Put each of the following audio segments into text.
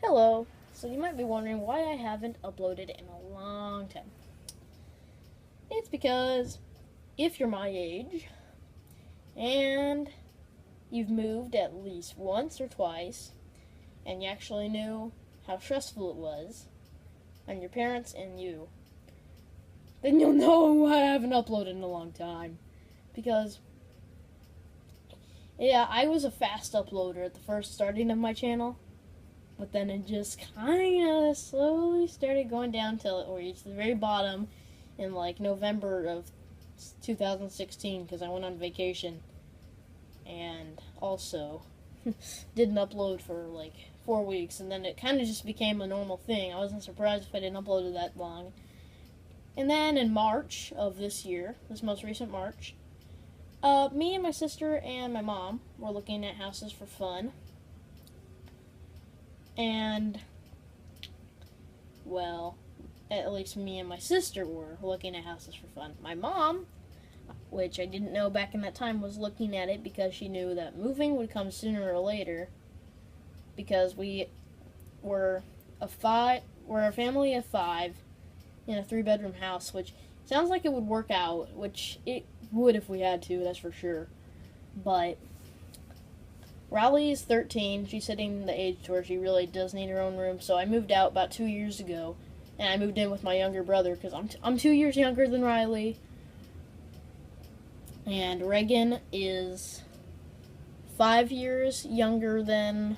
Hello. So you might be wondering why I haven't uploaded in a long time. It's because if you're my age and you've moved at least once or twice and you actually knew how stressful it was on your parents and you, then you'll know why I haven't uploaded in a long time. Because, yeah, I was a fast uploader at the first starting of my channel. But then it just kind of slowly started going down till it reached the very bottom in like November of 2016 because I went on vacation and also didn't upload for like 4 weeks, and then it kind of just became a normal thing. I wasn't surprised if I didn't upload it that long. And then in March of this year, this most recent March, me and my sister and my mom were looking at houses for fun. And, well, at least me and my sister were looking at houses for fun. My mom, which I didn't know back in that time, was looking at it because she knew that moving would come sooner or later. Because we're a family of 5 in a 3-bedroom house, which sounds like it would work out, which it would if we had to, that's for sure. But Riley is 13. She's hitting the age to where she really does need her own room. So I moved out about 2 years ago, and I moved in with my younger brother because I'm 2 years younger than Riley, and Reagan is 5 years younger than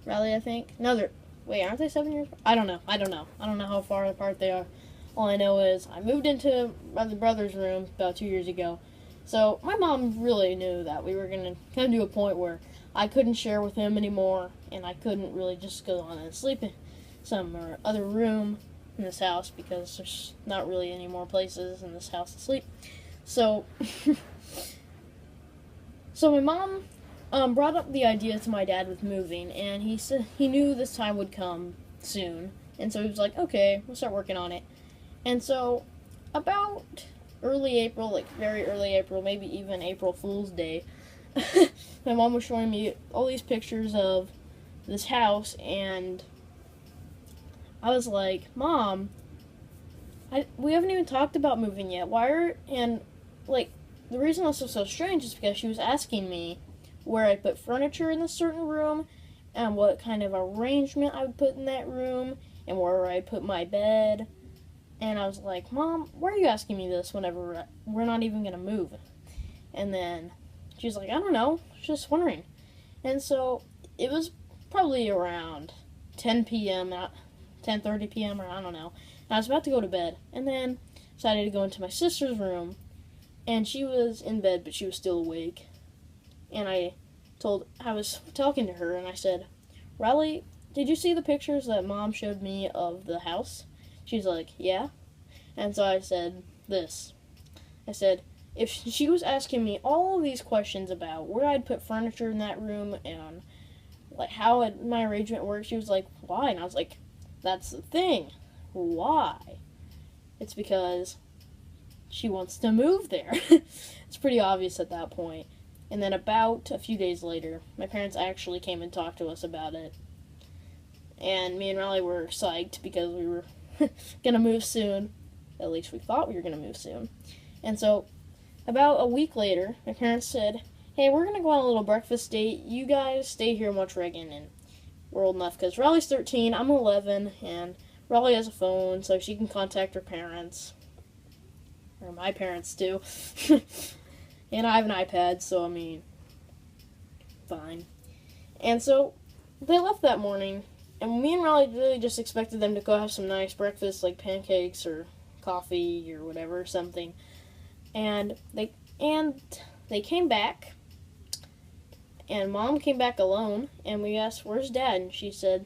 Riley, I think. No, aren't they 7 years? I don't know how far apart they are. All I know is I moved into my brother's room about 2 years ago. So my mom really knew that we were going to come to a point where I couldn't share with him anymore, and I couldn't really just go on and sleep in some or other room in this house because there's not really any more places in this house to sleep. So, my mom brought up the idea to my dad with moving, and he said he knew this time would come soon, and so he was like, okay, we'll start working on it. And so, about early April, like very early April, maybe even April Fool's Day, my mom was showing me all these pictures of this house, and I was like, Mom, we haven't even talked about moving yet. The reason this was so strange is because she was asking me where I'd put furniture in this certain room, and what kind of arrangement I would put in that room, and where I'd put my bed. And I was like, Mom, why are you asking me this whenever we're not even going to move? And then she's like, I don't know, just wondering. And so it was probably around 10 p.m., 10:30 p.m., or I don't know. And I was about to go to bed, and then decided to go into my sister's room, and she was in bed, but she was still awake. And I was talking to her, and I said, Riley, did you see the pictures that Mom showed me of the house? She's like, yeah. And so I said this. I said, if she was asking me all of these questions about where I'd put furniture in that room and like how my arrangement works, she was like, why? And I was like, that's the thing. Why? It's because she wants to move there. It's pretty obvious at that point. And then about a few days later, my parents actually came and talked to us about it. And me and Riley were psyched because we were going to move soon. At least we thought we were going to move soon. And so, about a week later, my parents said, hey, we're going to go on a little breakfast date. You guys stay here and watch Reagan. And we're old enough because Riley's 13, I'm 11, and Riley has a phone so she can contact her parents. Or my parents too. And I have an iPad, so I mean, fine. And so, they left that morning. And me and Riley really just expected them to go have some nice breakfast, like pancakes or coffee or whatever, something. And they came back, and Mom came back alone, and we asked, where's Dad? And she said,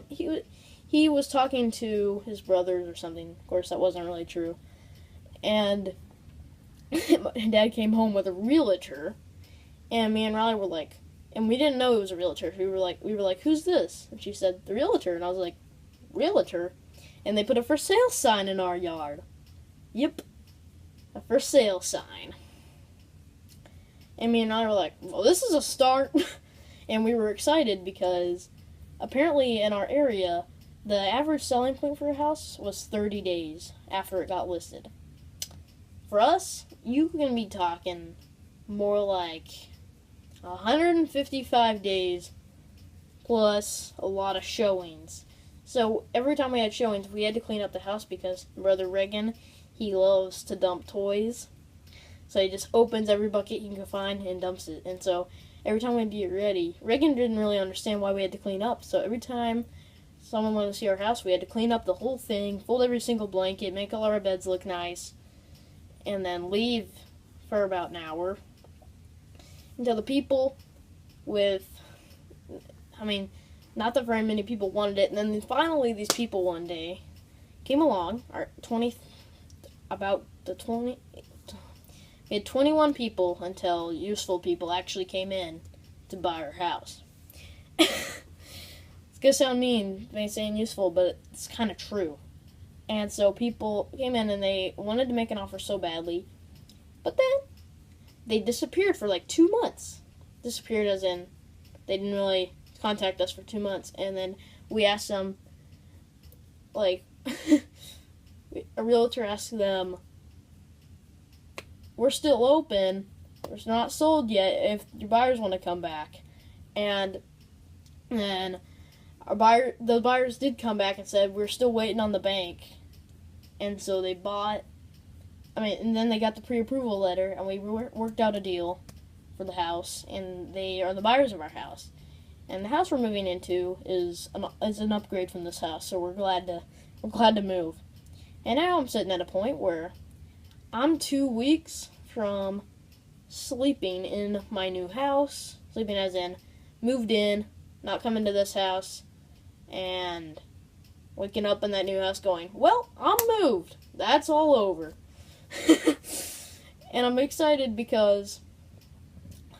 he was talking to his brothers or something. Of course, that wasn't really true. And Dad came home with a realtor, and me and Riley were like, and we didn't know it was a realtor. We were like, who's this? And she said, the realtor. And I was like, realtor? And they put a for sale sign in our yard. Yep. A for sale sign. And me and I were like, well, this is a start. And we were excited because apparently in our area, the average selling point for a house was 30 days after it got listed. For us, you can be talking more like 155 days plus a lot of showings. So every time we had showings, we had to clean up the house because Brother Reagan, he loves to dump toys. So he just opens every bucket he can find and dumps it. And so every time we'd get ready, Reagan didn't really understand why we had to clean up. So every time someone wanted to see our house, we had to clean up the whole thing, fold every single blanket, make all our beds look nice, and then leave for about an hour until the people not that very many people wanted it, and then finally these people one day came along. We had 21 people until useful people actually came in to buy our house. It's gonna sound mean by saying useful, but it's kind of true. And so people came in and they wanted to make an offer so badly, but then they disappeared for like 2 months. Disappeared as in they didn't really contact us for 2 months, and then we asked them, like, a realtor asked them, we're still open, it's not sold yet if your buyers want to come back. And then the buyers did come back and said, we're still waiting on the bank. And so they and then they got the pre-approval letter, and we worked out a deal for the house, and they are the buyers of our house. And the house we're moving into is an upgrade from this house, so we're glad to move. And now I'm sitting at a point where I'm 2 weeks from sleeping in my new house, sleeping as in moved in, not coming to this house, and waking up in that new house going, well, I'm moved. That's all over. And I'm excited because,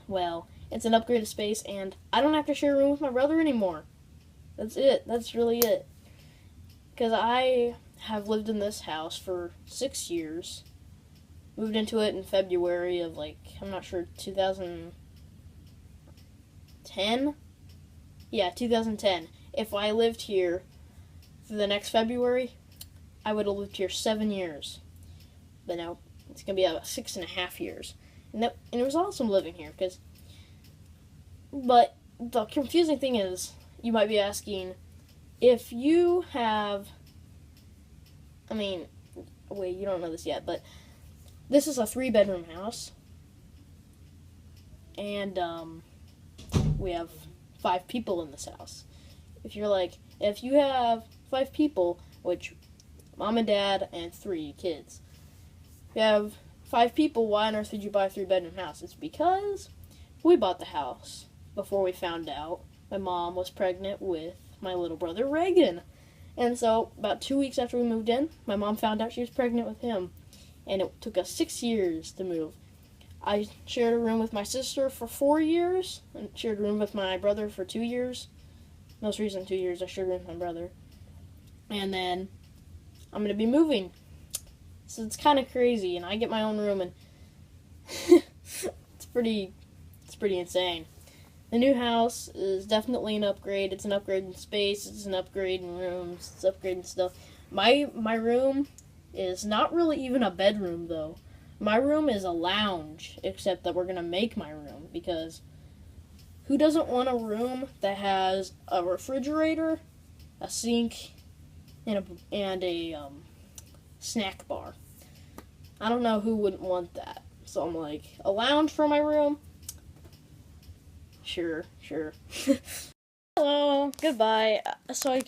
well, it's an upgraded space, and I don't have to share a room with my brother anymore. That's it. That's really it. Because I have lived in this house for 6 years. Moved into it in February of, 2010? Yeah, 2010. If I lived here for the next February, I would have lived here 7 years. But now it's going to be about 6.5 years. And it was awesome living here, but the confusing thing is, you might be asking, if you have, wait, you don't know this yet, but this is a 3-bedroom house, and we have 5 people in this house. If you have 5 people, which mom and dad and 3 kids, if you have 5 people, why on earth did you buy a 3-bedroom house? It's because we bought the house before we found out my mom was pregnant with my little brother Reagan. And so about 2 weeks after we moved in, my mom found out she was pregnant with him. And it took us 6 years to move. I shared a room with my sister for 4 years, and shared a room with my brother for 2 years. Most recent 2 years I shared a room with my brother. And then I'm going to be moving. So it's kind of crazy, and I get my own room, and it's pretty insane. The new house is definitely an upgrade. It's an upgrade in space. It's an upgrade in rooms. It's an upgrade in stuff. My room is not really even a bedroom, though. My room is a lounge, except that we're going to make my room, because who doesn't want a room that has a refrigerator, a sink, and a snack bar? I don't know who wouldn't want that. So I'm like, a lounge for my room? Sure. Hello, goodbye. So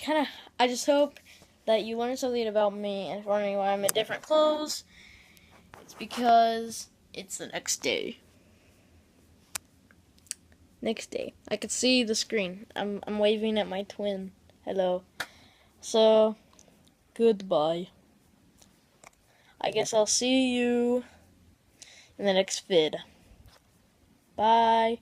I just hope that you learned something about me, and if you're wondering why I'm in different clothes, it's because it's the next day. I can see the screen. I'm waving at my twin. Hello. So, goodbye. I guess I'll see you in the next vid. Bye.